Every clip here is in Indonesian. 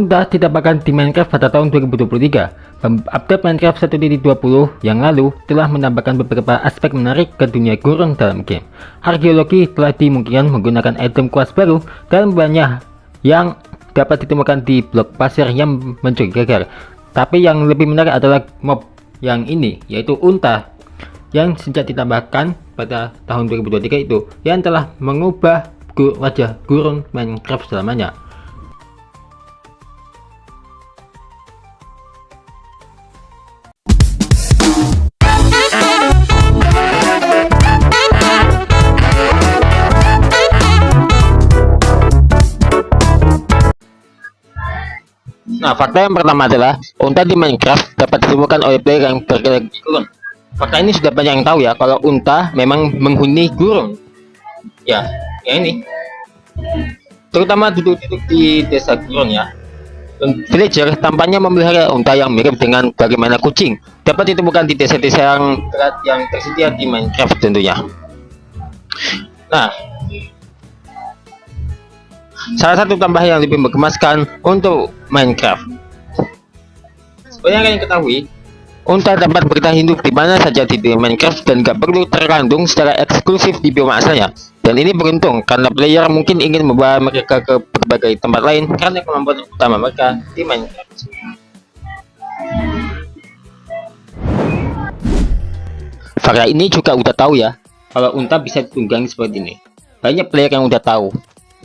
unta ditambahkan di Minecraft pada tahun 2023. Update Minecraft 1.20 yang lalu telah menambahkan beberapa aspek menarik ke dunia gurun dalam game. Arkeologi telah dimungkinkan menggunakan item kuas baru dan banyak yang dapat ditemukan di blok pasir yang mencurigakan. Tapi yang lebih menarik adalah mob yang ini, yaitu unta yang sejak ditambahkan pada tahun 2023 itu yang telah mengubah wajah gurun Minecraft selamanya. Nah, fakta yang pertama adalah unta di Minecraft dapat ditemukan oleh player yang bergerak di gurun. Fakta ini sudah banyak yang tahu ya, kalau unta memang menghuni gurun. Ya ini. Terutama duduk-duduk di desa gurun ya. Dan villager tampaknya memelihara unta yang mirip dengan bagaimana kucing. Dapat ditemukan di desa-desa yang tersedia di Minecraft tentunya. Nah, salah satu tambahan yang lebih menggemaskan untuk Minecraft. Seperti yang kalian ketahui, unta dapat bertahan hidup di mana saja di Minecraft dan gak perlu terkandung secara eksklusif di bioma asalnya. Dan ini beruntung karena player mungkin ingin membawa mereka ke berbagai tempat lain karena kemampuan utama mereka di Minecraft. Fakta ini juga udah tahu ya, kalau unta bisa ditunggangi seperti ini. Banyak player yang udah tahu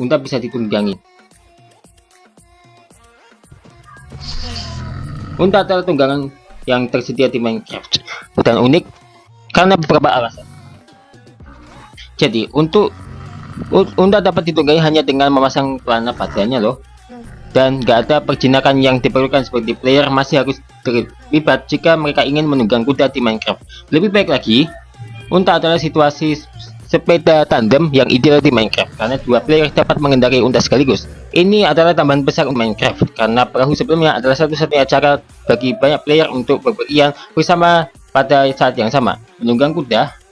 unta bisa ditunggangi. Unta adalah tunggangan yang tersedia di Minecraft dan unik karena beberapa alasan. Jadi untuk unta dapat ditunggangi hanya dengan memasang pelana padanya loh, dan gak ada perjinakan yang diperlukan seperti player masih harus terlibat jika mereka ingin menunggang kuda di Minecraft. Lebih baik lagi, unta adalah situasi sepeda tandem yang ideal di Minecraft karena dua player dapat mengendarai unta sekaligus. Ini adalah tambahan besar untuk Minecraft karena perahu sebelumnya adalah satu-satunya cara bagi banyak player untuk berpergian bersama pada saat yang sama. Menunggang kuda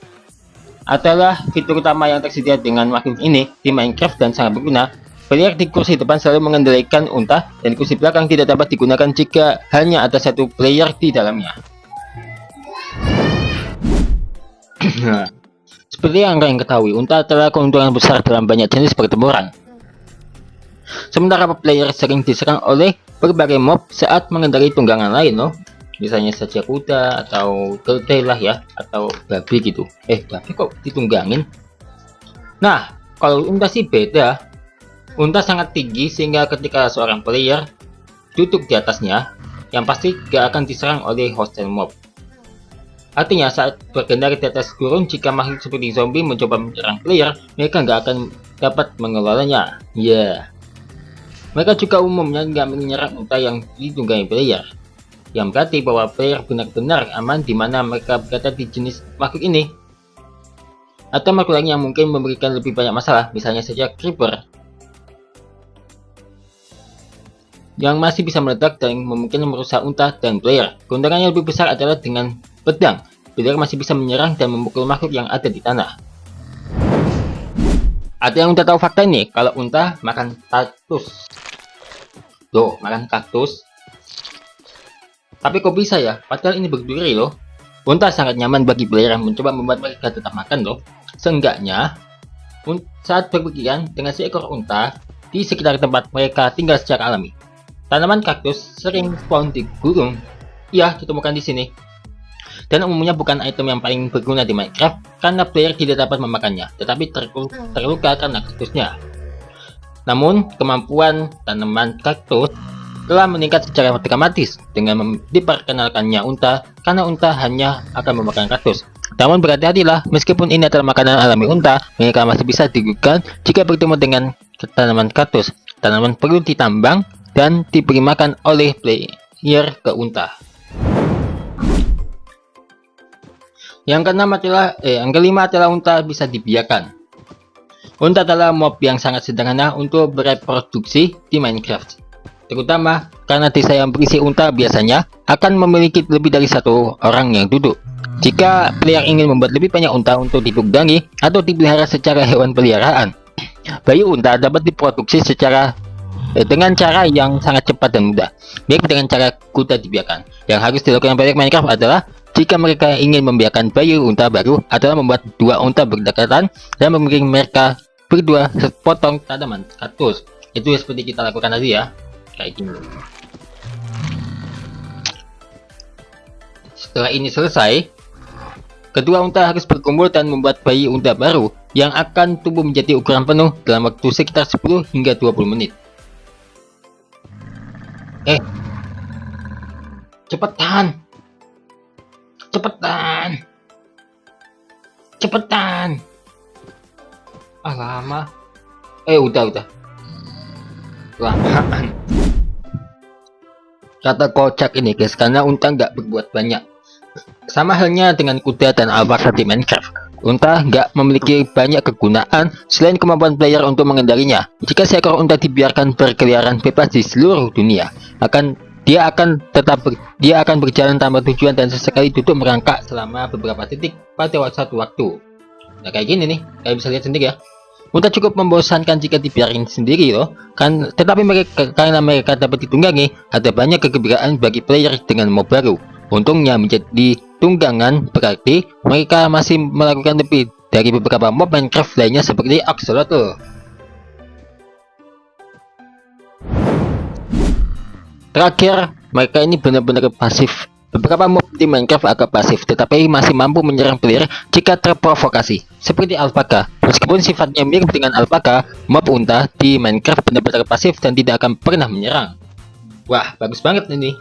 adalah fitur utama yang tersedia dengan makhluk ini di Minecraft dan sangat berguna. Player di kursi depan selalu mengendalikan unta dan kursi belakang tidak dapat digunakan jika hanya ada satu player di dalamnya. Seperti yang kalian ketahui, unta adalah keuntungan besar dalam banyak jenis pertempuran. Sementara player sering diserang oleh berbagai mob saat mengendarai tunggangan lain loh. Misalnya saja kuda atau keledai lah ya, atau babi gitu. Babi kok ditunggangin? Nah, kalau unta sih beda. Unta sangat tinggi sehingga ketika seorang player duduk di atasnya, yang pasti gak akan diserang oleh hostile mob. Artinya saat berkendara di atas gurun, jika makhluk seperti zombie mencoba menyerang player, mereka nggak akan dapat mengelolanya. Mereka juga umumnya nggak menyerang unta yang ditunggangi player, yang berarti bahwa player benar-benar aman di mana mereka berada di jenis makhluk ini. Atau makhluk lain yang mungkin memberikan lebih banyak masalah, misalnya saja creeper, yang masih bisa meledak dan memungkinkan merusak unta dan player. Keuntungan yang lebih besar adalah dengan pedang, player masih bisa menyerang dan memukul makhluk yang ada di tanah. Ada yang udah tahu fakta ini kalau unta makan kaktus. Loh, makan kaktus? Tapi kok bisa ya? Padahal ini berduri loh. Unta sangat nyaman bagi player yang mencoba membuat mereka tetap makan loh. Seenggaknya, saat berpergian dengan seekor unta di sekitar tempat mereka tinggal secara alami. Tanaman kaktus sering spawn di gurun. Iya, ditemukan di sini. Dan umumnya bukan item yang paling berguna di Minecraft karena player tidak dapat memakannya, tetapi terluka karena kaktusnya. Namun, kemampuan tanaman kaktus telah meningkat secara dramatis dengan diperkenalkannya unta, karena unta hanya akan memakan kaktus. Namun berhati-hatilah, meskipun ini adalah makanan alami unta, mereka masih bisa digugurkan jika bertemu dengan tanaman kaktus. Tanaman perlu ditambang dan diberi makan oleh player ke unta. Yang kelima adalah unta bisa dibiarkan. Unta adalah mob yang sangat sederhana untuk bereproduksi di Minecraft, terutama karena desa yang berisi unta biasanya akan memiliki lebih dari satu orang yang duduk. Jika player ingin membuat lebih banyak unta untuk ditunggangi atau dipelihara secara hewan peliharaan, bayi unta dapat diproduksi secara dengan cara yang sangat cepat dan mudah, mirip dengan cara kuda dibiarkan. Yang harus dilakukan player Minecraft adalah jika mereka ingin membiarkan bayi unta baru adalah membuat dua unta berdekatan dan mengiring mereka berdua sepotong tanaman kaktus. Itu seperti kita lakukan tadi ya, kayak gini. Setelah ini selesai, kedua unta harus berkumpul dan membuat bayi unta baru yang akan tumbuh menjadi ukuran penuh dalam waktu sekitar 10 hingga 20 menit. Cepetan! Cepetan! Cepetan! Ah, lama. Udah. Lamaan. Kata kocak ini guys, karena unta nggak berbuat banyak. Sama halnya dengan kuda dan alpaka di Minecraft. Unta nggak memiliki banyak kegunaan selain kemampuan player untuk mengendalinya. Jika seekor unta dibiarkan berkeliaran bebas di seluruh dunia, dia akan berjalan tanpa tujuan dan sesekali duduk merangkak selama beberapa detik pada satu waktu. Nah kayak gini nih, kalian bisa lihat sendiri ya. Unta cukup membosankan jika dibiarin sendiri loh, tetapi karena mereka dapat ditunggangi, ada banyak kegembiraan bagi player dengan mob baru. Untungnya menjadi tunggangan berarti mereka masih melakukan lebih dari beberapa mob Minecraft lainnya seperti Axolotl. Terakhir, mereka ini benar-benar pasif. Beberapa mob di Minecraft agak pasif, tetapi masih mampu menyerang player jika terprovokasi, seperti alpaka. Meskipun sifatnya mirip dengan alpaka, mob unta di Minecraft benar-benar pasif dan tidak akan pernah menyerang. Wah, bagus banget ini.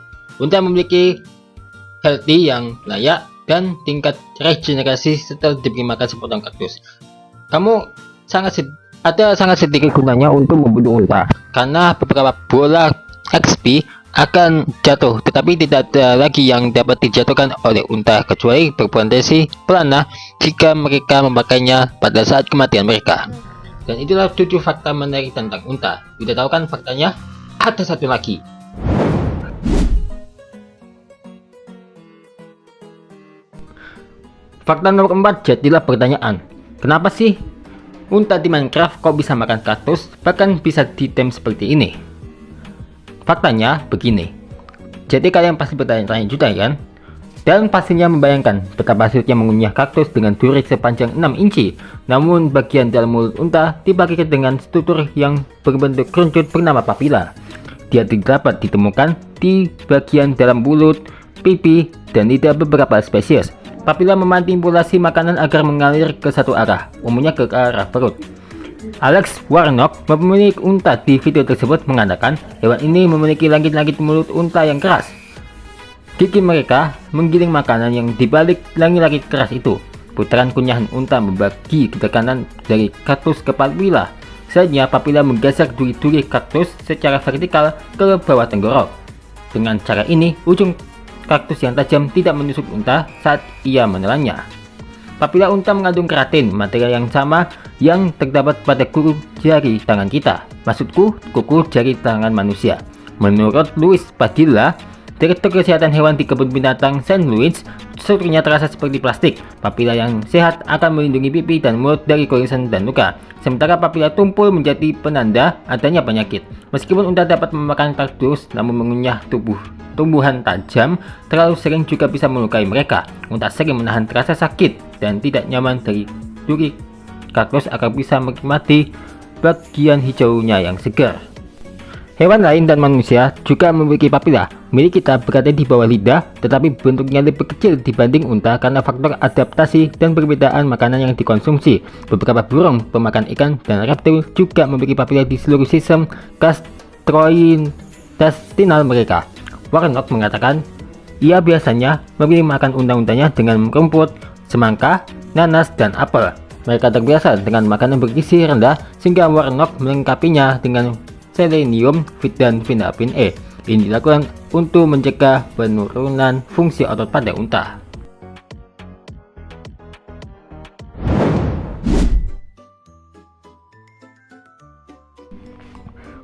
Unta memiliki healthy yang layak dan tingkat regenerasi setelah diberi makan sepotong kaktus. Ada sangat sedikit gunanya untuk membunuh unta, karena beberapa bola XP akan jatuh, tetapi tidak ada lagi yang dapat dijatuhkan oleh unta kecuali berpotensi pelana jika mereka memakainya pada saat kematian mereka. Dan itulah 7 fakta menarik tentang unta. Tidak tahu kan faktanya? Ada satu lagi. Fakta nomor 4, jadilah pertanyaan. Kenapa sih unta di Minecraft kok bisa makan kaktus, bahkan bisa ditem seperti ini? Faktanya begini. Jadi kalian pasti bertanya-tanya juga kan? Dan pastinya membayangkan betapa sulitnya mengunyah kaktus dengan duri sepanjang 6 inci. Namun bagian dalam mulut unta dibagi dengan struktur yang berbentuk kerucut bernama papila. Dia tidak dapat ditemukan di bagian dalam mulut, pipi, dan lidah beberapa spesies. Papila memanipulasi makanan agar mengalir ke satu arah, umumnya ke arah perut. Alex Warnock, pemilik unta di video tersebut, mengatakan hewan ini memiliki langit-langit mulut unta yang keras. Gigi mereka menggiling makanan yang dibalik langit-langit keras itu. Putaran kunyahan unta membagi tekanan dari kaktus ke papila. Selanjutnya papila menggeser duri-duri kaktus secara vertikal ke bawah tenggorok. Dengan cara ini, ujung kaktus yang tajam tidak menusuk unta saat ia menelannya. Papila unta mengandung keratin, material yang sama yang terdapat pada kuku jari tangan kita. Maksudku, kuku jari tangan manusia. Menurut Louis Padilla, Direktur Kesehatan Hewan di Kebun Binatang St. Louis, strukturnya terasa seperti plastik. Papila yang sehat akan melindungi pipi dan mulut dari goresan dan luka. Sementara papila tumpul menjadi penanda adanya penyakit. Meskipun unta dapat memakan kaktus, namun mengunyah tumbuhan tajam terlalu sering juga bisa melukai mereka. Unta sering menahan rasa sakit dan tidak nyaman dari duri kaktus agar bisa menikmati bagian hijaunya yang segar. Hewan lain dan manusia juga memiliki papila. Milik kita berada di bawah lidah, tetapi bentuknya lebih kecil dibanding unta karena faktor adaptasi dan perbedaan makanan yang dikonsumsi. Beberapa burung, pemakan ikan, dan reptil juga memiliki papila di seluruh sistem gastrointestinal mereka. Warnock mengatakan, ia biasanya memilih makan unta-untanya dengan rumput, semangka, nanas, dan apel. Mereka terbiasa dengan makanan bergizi rendah, sehingga Warnock melengkapinya dengan selenium, dan vitamin E. Ini dilakukan untuk mencegah penurunan fungsi otot pada unta.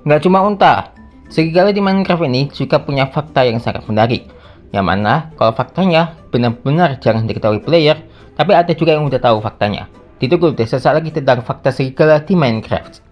Nggak cuma unta, serigala di Minecraft ini juga punya fakta yang sangat menarik. Yang mana kalau faktanya benar-benar jarang diketahui player, tapi ada juga yang udah tahu faktanya. Ditunggu deh sesaat lagi tentang fakta serigala di Minecraft.